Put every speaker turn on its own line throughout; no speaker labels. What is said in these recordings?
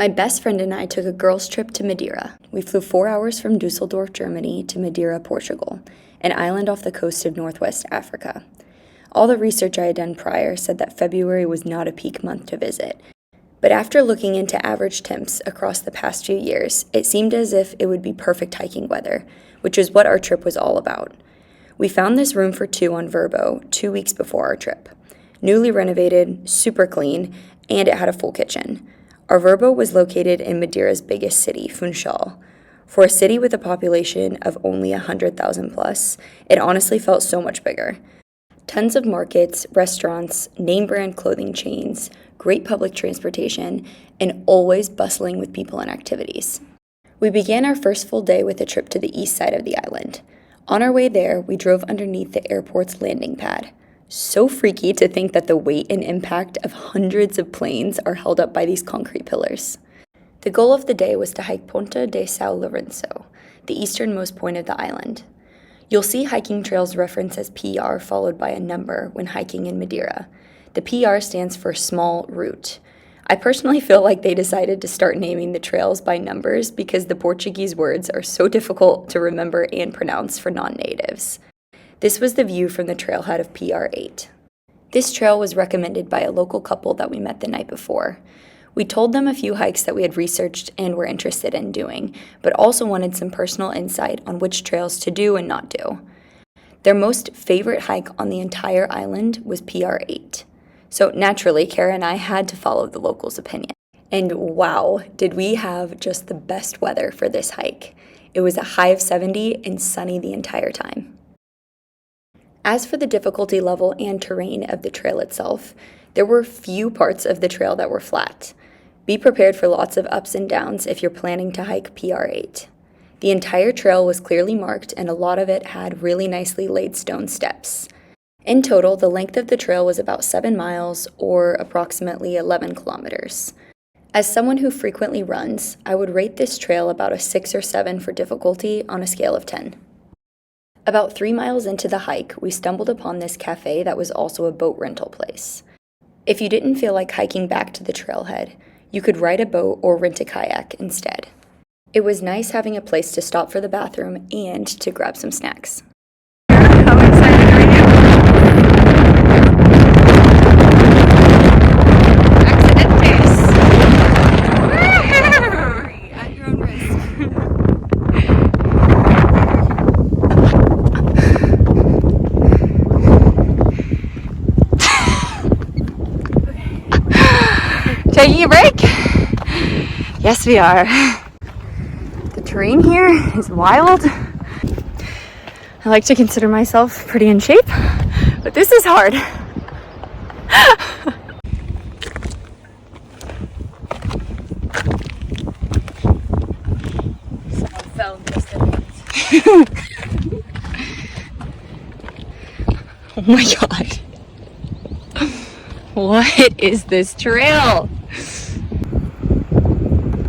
My best friend and I took a girls' trip to Madeira. We flew 4 hours from Dusseldorf, Germany to Madeira, Portugal, an island off the coast of northwest Africa. All the research I had done prior said that February was not a peak month to visit, but after looking into average temps across the past few years, it seemed as if it would be perfect hiking weather, which is what our trip was all about. We found this room for two on Verbo 2 weeks before our trip. Newly renovated, super clean, and it had a full kitchen. Our Verbo was located in Madeira's biggest city, Funchal. For a city with a population of only 100,000 plus, it honestly felt so much bigger. Tons of markets, restaurants, name-brand clothing chains, great public transportation, and always bustling with people and activities. We began our first full day with a trip to the east side of the island. On our way there, we drove underneath the airport's landing pad. So freaky to think that the weight and impact of hundreds of planes are held up by these concrete pillars. The goal of the day was to hike Ponta de São Laurenço, the easternmost point of the island. You'll see hiking trails referenced as PR followed by a number when hiking in Madeira. The PR stands for small route. I personally feel like they decided to start naming the trails by numbers because the Portuguese words are so difficult to remember and pronounce for non-natives. This was the view from the trailhead of PR8. This trail was recommended by a local couple that we met the night before. We told them a few hikes that we had researched and were interested in doing, but also wanted some personal insight on which trails to do and not do. Their most favorite hike on the entire island was PR8. So naturally, Kara and I had to follow the locals' opinion. And wow, did we have just the best weather for this hike. It was a high of 70 and sunny the entire time. As for the difficulty level and terrain of the trail itself, there were few parts of the trail that were flat. Be prepared for lots of ups and downs if you're planning to hike PR8. The entire trail was clearly marked and a lot of it had really nicely laid stone steps. In total, the length of the trail was about 7 miles or approximately 11 kilometers. As someone who frequently runs, I would rate this trail about a 6 or 7 for difficulty on a scale of 10. About 3 miles into the hike, we stumbled upon this cafe that was also a boat rental place. If you didn't feel like hiking back to the trailhead, you could ride a boat or rent a kayak instead. It was nice having a place to stop for the bathroom and to grab some snacks. How excited are you? Accidentes! At your own risk. Taking a break? Yes, we are. The terrain here is wild. I like to consider myself pretty in shape, but this is hard. Someone fell and missed it. Oh my god. What is this trail?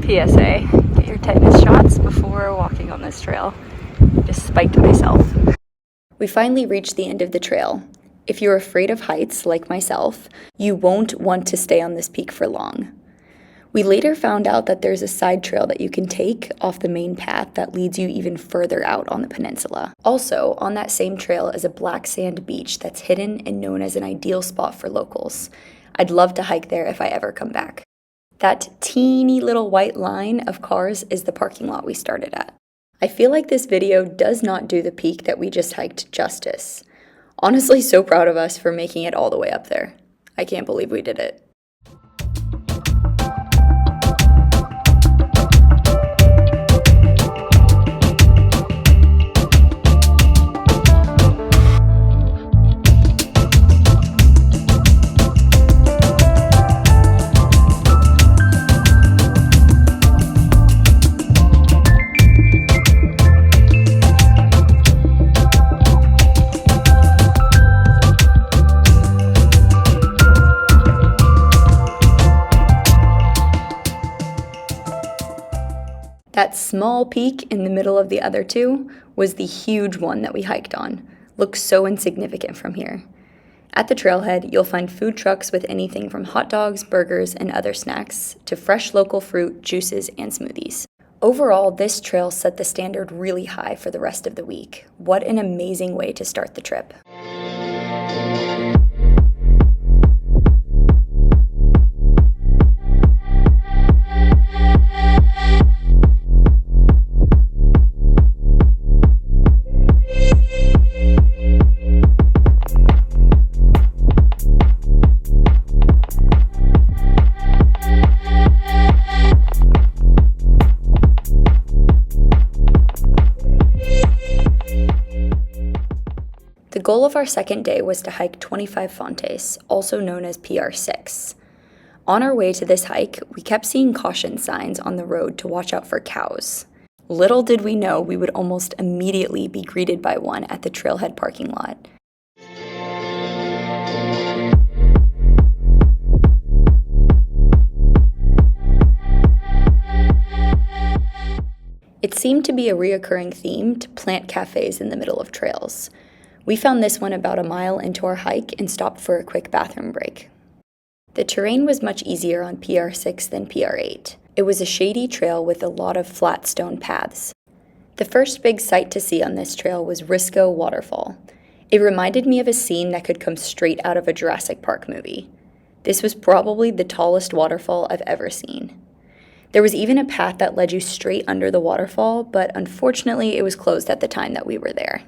PSA, get your tetanus shots before walking on this trail. Just spiked myself. We finally reached the end of the trail. If you're afraid of heights, like myself, you won't want to stay on this peak for long. We later found out that there's a side trail that you can take off the main path that leads you even further out on the peninsula. Also, on that same trail is a black sand beach that's hidden and known as an ideal spot for locals. I'd love to hike there if I ever come back. That teeny little white line of cars is the parking lot we started at. I feel like this video does not do the peak that we just hiked justice. Honestly, so proud of us for making it all the way up there. I can't believe we did it. That small peak in the middle of the other two was the huge one that we hiked on. Looks so insignificant from here. At the trailhead, you'll find food trucks with anything from hot dogs, burgers, and other snacks to fresh local fruit, juices, and smoothies. Overall, this trail set the standard really high for the rest of the week. What an amazing way to start the trip. The goal of our second day was to hike 25 Fontes, also known as PR6. On our way to this hike, we kept seeing caution signs on the road to watch out for cows. Little did we know we would almost immediately be greeted by one at the trailhead parking lot. It seemed to be a reoccurring theme to plant cafes in the middle of trails. We found this one about a mile into our hike and stopped for a quick bathroom break. The terrain was much easier on PR6 than PR8. It was a shady trail with a lot of flat stone paths. The first big sight to see on this trail was Risco Waterfall. It reminded me of a scene that could come straight out of a Jurassic Park movie. This was probably the tallest waterfall I've ever seen. There was even a path that led you straight under the waterfall, but unfortunately it was closed at the time that we were there.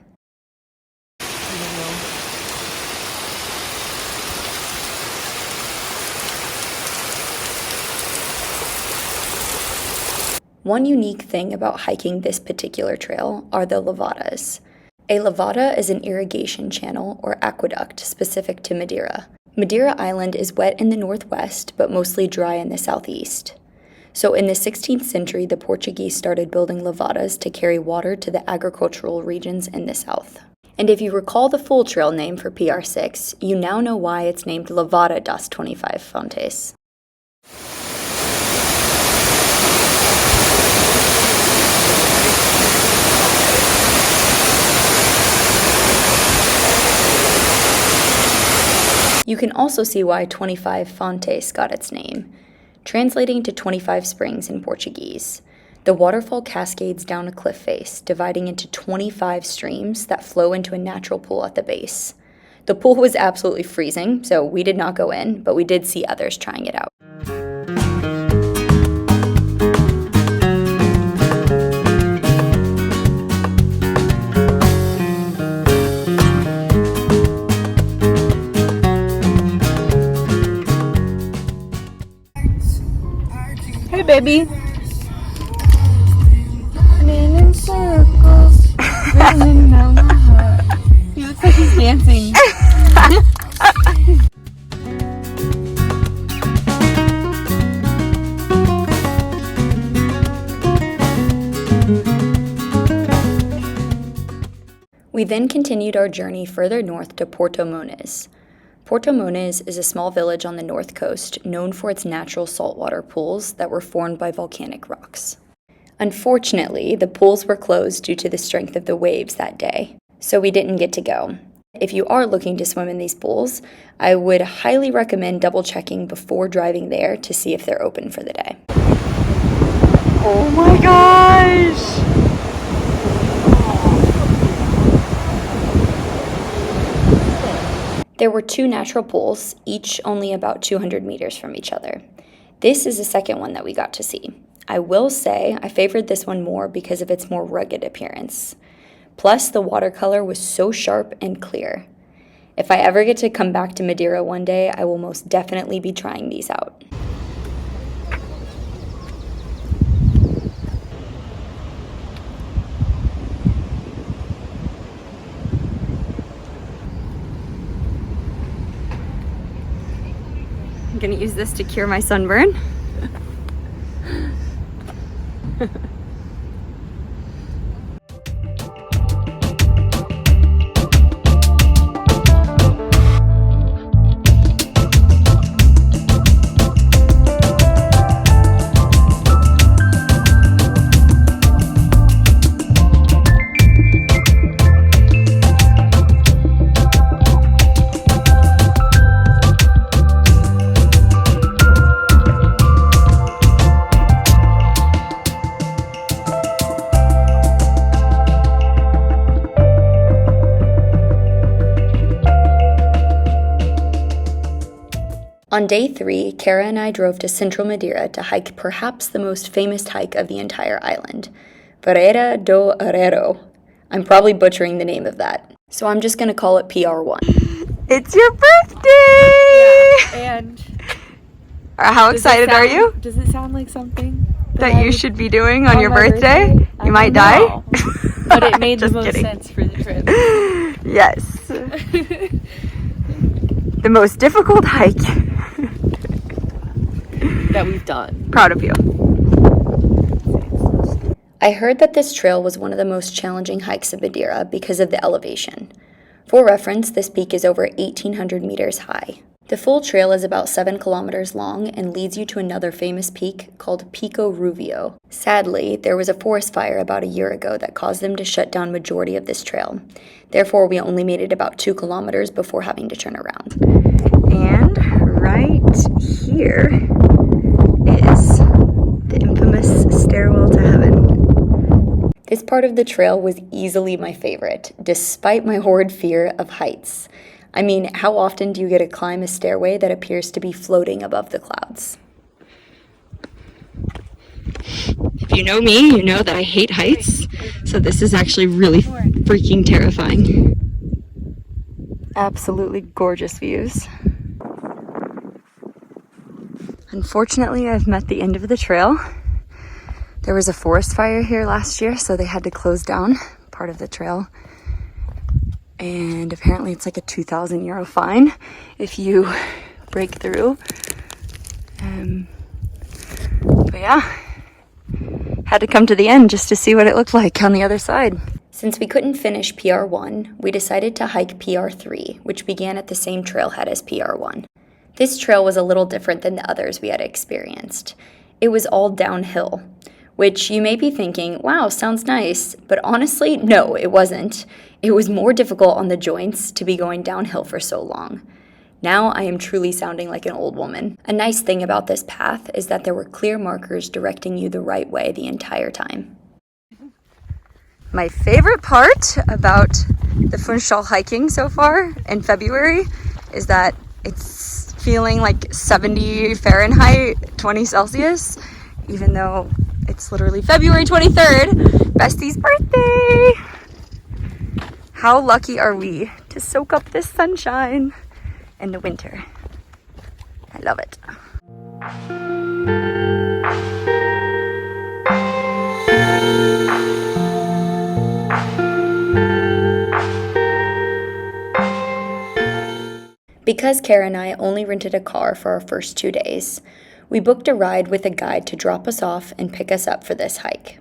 One unique thing about hiking this particular trail are the Levadas. A levada is an irrigation channel or aqueduct specific to Madeira. Madeira Island is wet in the northwest, but mostly dry in the southeast. So in the 16th century, the Portuguese started building levadas to carry water to the agricultural regions in the south. And if you recall the full trail name for PR6, you now know why it's named Levada das 25 Fontes. You can also see why 25 Fontes got its name, translating to 25 springs in Portuguese. The waterfall cascades down a cliff face, dividing into 25 streams that flow into a natural pool at the base. The pool was absolutely freezing, so we did not go in, but we did see others trying it out.
Hey, baby. Running in circles, running down my heart. He looks like he's dancing.
We then continued our journey further north to Porto Moniz. Porto Moniz is a small village on the north coast known for its natural saltwater pools that were formed by volcanic rocks. Unfortunately, the pools were closed due to the strength of the waves that day, so we didn't get to go. If you are looking to swim in these pools, I would highly recommend double-checking before driving there to see if they're open for the day.
Oh my gosh!
There were two natural pools, each only about 200 meters from each other. This is the second one that we got to see. I will say I favored this one more because of its more rugged appearance. Plus, the watercolor was so sharp and clear. If I ever get to come back to Madeira one day, I will most definitely be trying these out. I'm gonna use this to cure my sunburn. On day 3, Kara and I drove to central Madeira to hike perhaps the most famous hike of the entire island, Vereda do Areeiro. I'm probably butchering the name of that, so I'm just going to call it PR1.
It's your birthday!
Yeah, and
How excited are you?
Does it sound like something
That you should be doing on your
my
birthday?
I
You might
don't
die?
know. But it made the
Just
most
kidding.
sense for the trip.
Yes. The most difficult hike.
That we've done.
Proud of you.
I heard that this trail was one of the most challenging hikes of Madeira because of the elevation. For reference, this peak is over 1,800 meters high. The full trail is about 7 kilometers long and leads you to another famous peak called Pico Ruvio. Sadly, there was a forest fire about a year ago that caused them to shut down majority of this trail. Therefore, we only made it about 2 kilometers before having to turn around.
And right here is the infamous stairwell to heaven.
This part of the trail was easily my favorite, despite my horrid fear of heights. I mean, how often do you get to climb a stairway that appears to be floating above the clouds?
If you know me, you know that I hate heights, so this is actually really freaking terrifying. Absolutely gorgeous views. Unfortunately, I've met the end of the trail. There was a forest fire here last year, so they had to close down part of the trail. And apparently it's like a 2,000 euro fine if you break through. But yeah, had to come to the end just to see what it looked like on the other side.
Since we couldn't finish PR1, we decided to hike PR3, which began at the same trailhead as PR1. This trail was a little different than the others we had experienced. It was all downhill, which you may be thinking, wow, sounds nice, but honestly, no, it wasn't. It was more difficult on the joints to be going downhill for so long. Now I am truly sounding like an old woman. A nice thing about this path is that there were clear markers directing you the right way the entire time.
My favorite part about the Funchal hiking so far in February is that it's feeling like 70 Fahrenheit, 20 Celsius, even though it's literally February 23rd, Bestie's birthday. How lucky are we to soak up this sunshine in the winter? I love it.
Because Kara and I only rented a car for our first 2 days, we booked a ride with a guide to drop us off and pick us up for this hike.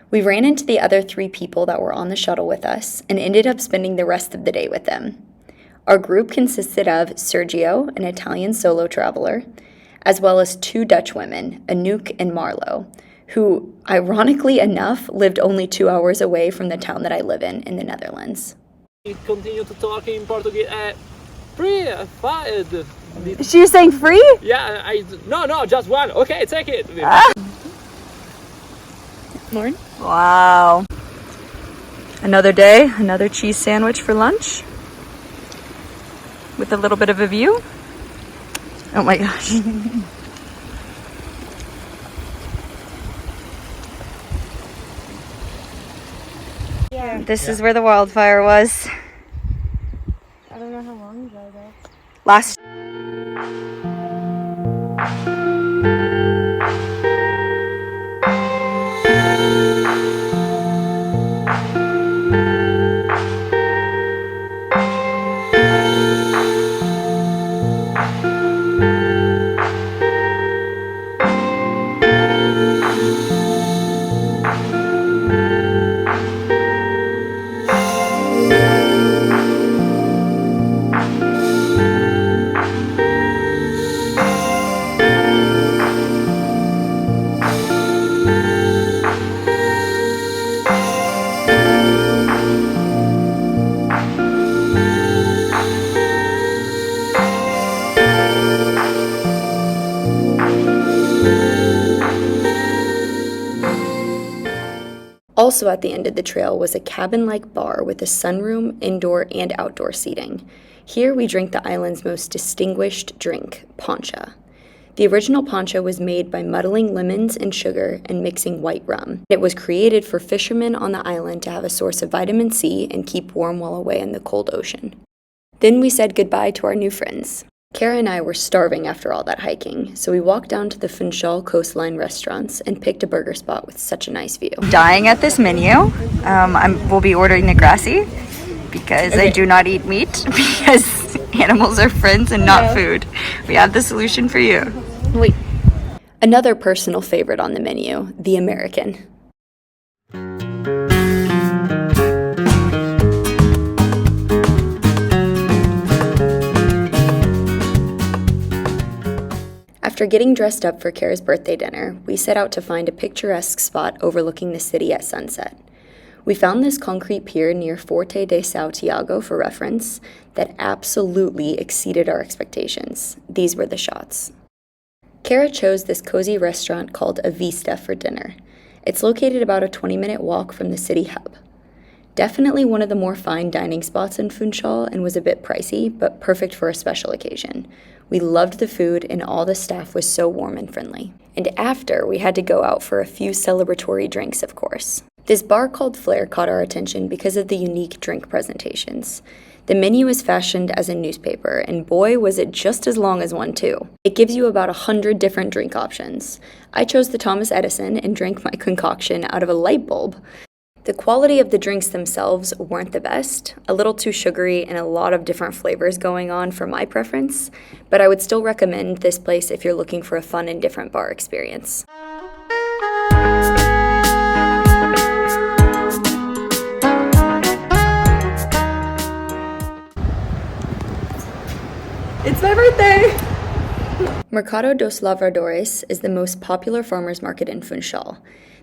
We ran into the other 3 people that were on the shuttle with us and ended up spending the rest of the day with them. Our group consisted of Sergio, an Italian solo traveler, as well as 2 Dutch women, Anouk and Marlo, who, ironically enough, lived only 2 hours away from the town that I live in the Netherlands.
We continue to talk in Portuguese. Free, fired.
She was saying free?
Yeah, no, just one. Okay, take it.
Lauren?
Wow. Another day, another cheese sandwich for lunch with a little bit of a view. Oh my gosh. This is where the wildfire was.
I don't know how long ago though.
Last
Also at the end of the trail was a cabin-like bar with a sunroom, indoor and outdoor seating. Here we drink the island's most distinguished drink, Poncha. The original Poncha was made by muddling lemons and sugar and mixing white rum. It was created for fishermen on the island to have a source of vitamin C and keep warm while away in the cold ocean. Then we said goodbye to our new friends. Kara and I were starving after all that hiking, so we walked down to the Funchal coastline restaurants and picked a burger spot with such a nice view.
Dying at this menu. We'll be ordering the grassy because I do not eat meat because animals are friends and not food. We have the solution for you.
Wait.
Another personal favorite on the menu, the American. After getting dressed up for Kara's birthday dinner, we set out to find a picturesque spot overlooking the city at sunset. We found this concrete pier near Forte de São Tiago for reference that absolutely exceeded our expectations. These were the shots. Kara chose this cozy restaurant called A Vista for dinner. It's located about a 20-minute walk from the city hub. Definitely one of the more fine dining spots in Funchal and was a bit pricey, but perfect for a special occasion. We loved the food and all the staff was so warm and friendly. And after, we had to go out for a few celebratory drinks, of course. This bar called Flair caught our attention because of the unique drink presentations. The menu is fashioned as a newspaper, and boy, was it just as long as one too. It gives you about 100 different drink options. I chose the Thomas Edison and drank my concoction out of a light bulb. The quality of the drinks themselves weren't the best, a little too sugary and a lot of different flavors going on for my preference, but I would still recommend this place if you're looking for a fun and different bar experience.
It's my birthday!
Mercado dos Lavradores is the most popular farmers market in Funchal.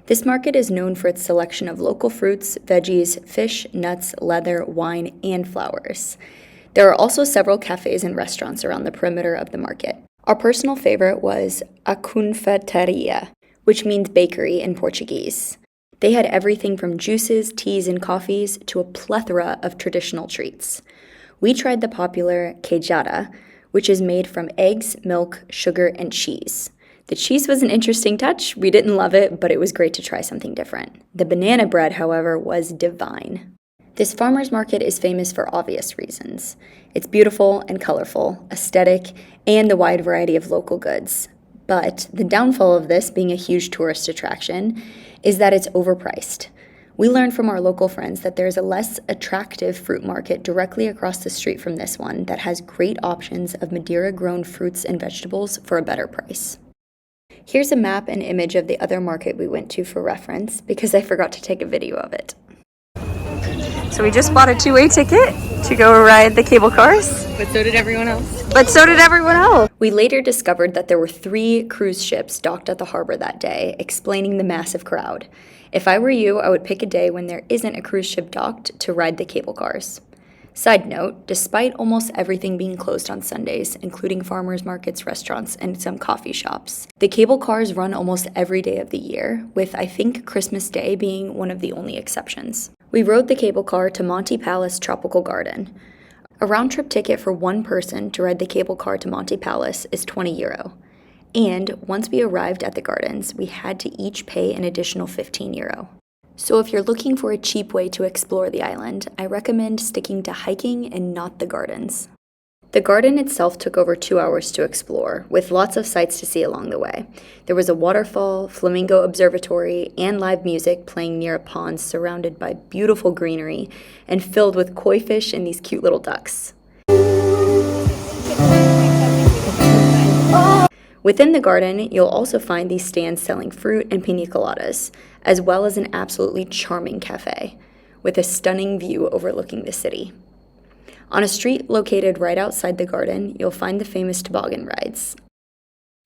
This market is known for its selection of local fruits, veggies, fish, nuts, leather, wine, and flowers. There are also several cafes and restaurants around the perimeter of the market. Our personal favorite was a confeitaria, which means bakery in Portuguese. They had everything from juices, teas, and coffees to a plethora of traditional treats. We tried the popular queijada, which is made from eggs, milk, sugar, and cheese. The cheese was an interesting touch. We didn't love it, but it was great to try something different. The banana bread, however, was divine. This farmer's market is famous for obvious reasons. It's beautiful and colorful, aesthetic, and the wide variety of local goods. But the downfall of this, being a huge tourist attraction, is that it's overpriced. We learned from our local friends that there's a less attractive fruit market directly across the street from this one that has great options of Madeira-grown fruits and vegetables for a better price. Here's a map and image of the other market we went to for reference because I forgot to take a video of it.
So we just bought a two-way ticket to go ride the cable cars.
But so did everyone else.
We later discovered that there were 3 cruise ships docked at the harbor that day, explaining the massive crowd. If I were you, I would pick a day when there isn't a cruise ship docked to ride the cable cars. Side note, despite almost everything being closed on Sundays, including farmers markets, restaurants, and some coffee shops, the cable cars run almost every day of the year, with I think Christmas Day being one of the only exceptions. We rode the cable car to Monte Palace Tropical Garden. A round-trip ticket for one person to ride the cable car to Monte Palace is €20. And once we arrived at the gardens, we had to each pay an additional €15. So if you're looking for a cheap way to explore the island, I recommend sticking to hiking and not the gardens. The garden itself took over 2 hours to explore, with lots of sights to see along the way. There was a waterfall, flamingo observatory, and live music playing near a pond surrounded by beautiful greenery and filled with koi fish and these cute little ducks. Within the garden, you'll also find these stands selling fruit and pina coladas, as well as an absolutely charming cafe, with a stunning view overlooking the city. On a street located right outside the garden, you'll find the famous Toboggan Rides.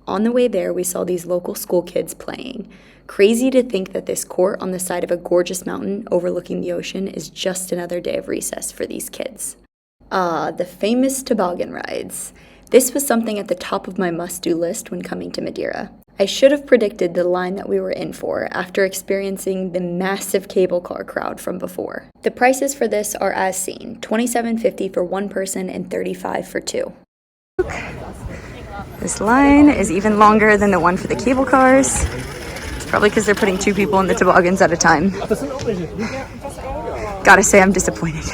On the way there, we saw these local school kids playing. Crazy to think that this court on the side of a gorgeous mountain overlooking the ocean is just another day of recess for these kids. The famous Toboggan Rides. This was something at the top of my must-do list when coming to Madeira. I should have predicted the line that we were in for after experiencing the massive cable car crowd from before. The prices for this are as seen, $27.50 for one person and $35 for two.
This line is even longer than the one for the cable cars. It's probably because they're putting two people in the toboggans at a time. Gotta say, I'm disappointed.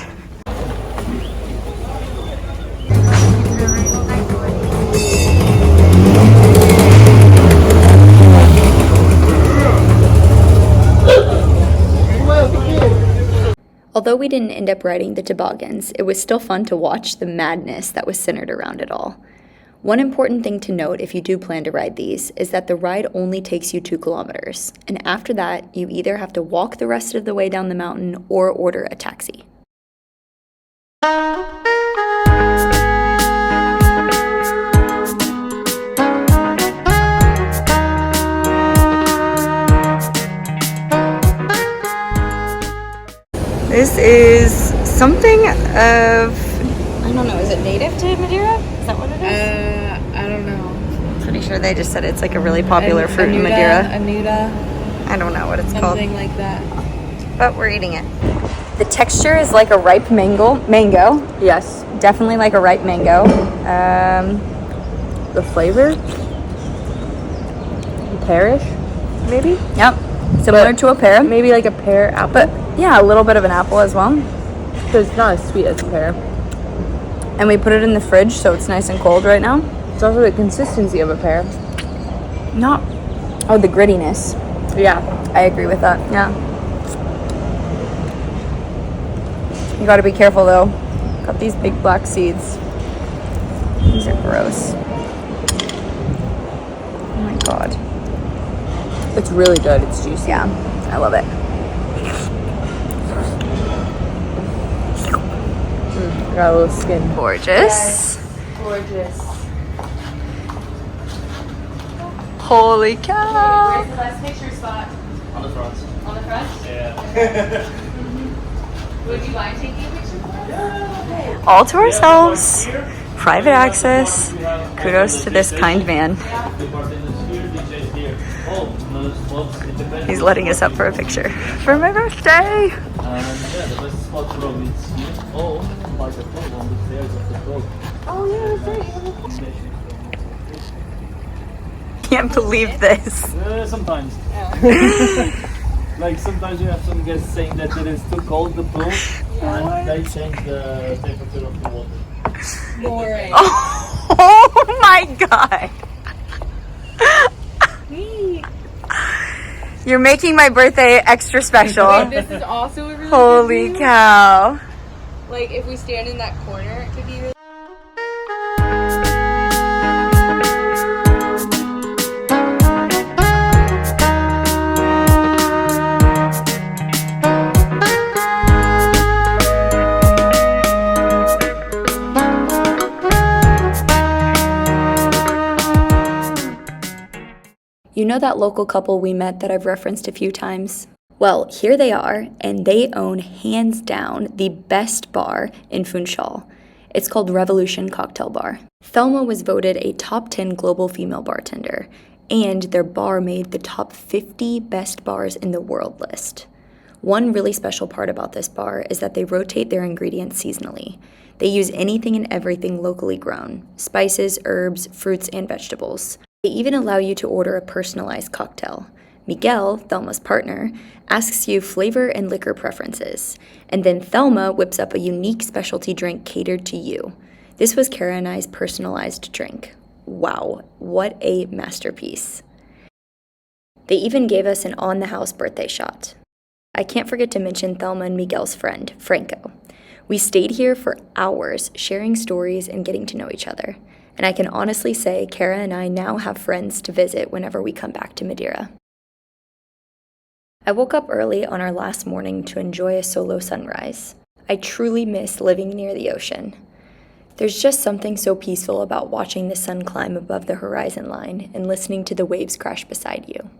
Although we didn't end up riding the toboggans, it was still fun to watch the madness that was centered around it all. One important thing to note if you do plan to ride these is that the ride only takes you 2 kilometers, and after that, you either have to walk the rest of the way down the mountain or order a taxi.
This is something of, I don't know, is it native to Madeira? Is that what it is?
I don't know.
Pretty sure they just said it's like a really popular fruit in Madeira.
Anuta,
I don't know what it's called,
something like that.
but we're eating it. The texture is like a ripe mango.
Yes.
Definitely like a ripe mango.
The flavor? Pearish, maybe?
Yep, similar to a pear.
Maybe like a pear apple.
But yeah, a little bit of an apple as well.
So it's not as sweet as a pear.
And we put it in the fridge, so it's nice and cold right now.
It's also the consistency of a pear.
Not, oh, the grittiness.
Yeah.
I agree with that, yeah. You gotta be careful though. Got these big black seeds. These are gross. Oh my god.
It's really good. It's juicy.
Yeah, I love it.
Got a little skin.
Gorgeous.
Gorgeous.
Holy cow.
the best picture spot?
On the front.
On the front?
Yeah.
Would you mind taking a picture?
All to ourselves. Private access. Kudos to this kind man. He's letting us up for a picture for my birthday.
Yeah, the best spot from is here. Oh, like a frog on the stairs of the frog.
Oh yeah, that's right.
Can't believe this.
Sometimes. Like sometimes you have some guests saying that it is too cold, the pool, and they change the temperature of the water.
Boring.
Oh my god. You're making my birthday extra special.
This is also a really
Holy
good view.
cow.
Like if we stand in that corner, it could be really.
You know that local couple we met that I've referenced a few times? Well, here they are, and they own, hands down, the best bar in Funchal. It's called Revolution Cocktail Bar. Thelma was voted a top 10 global female bartender, and their bar made the top 50 best bars in the world list. One really special part about this bar is that they rotate their ingredients seasonally. They use anything and everything locally grown: spices, herbs, fruits, and vegetables. They even allow you to order a personalized cocktail. Miguel, Thelma's partner, asks you flavor and liquor preferences, and then Thelma whips up a unique specialty drink catered to you. This was Kara and I's personalized drink. Wow, what a masterpiece. They even gave us an on-the-house birthday shot. I can't forget to mention Thelma and Miguel's friend, Franco. We stayed here for hours, sharing stories and getting to know each other. And I can honestly say Kara and I now have friends to visit whenever we come back to Madeira. I woke up early on our last morning to enjoy a solo sunrise. I truly miss living near the ocean. There's just something so peaceful about watching the sun climb above the horizon line and listening to the waves crash beside you.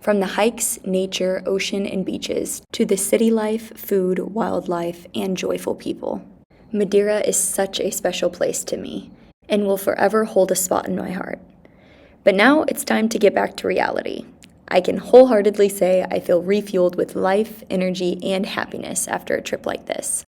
From the hikes, nature, ocean, and beaches, to the city life, food, wildlife, and joyful people. Madeira is such a special place to me, and will forever hold a spot in my heart. But now it's time to get back to reality. I can wholeheartedly say I feel refueled with life, energy, and happiness after a trip like this.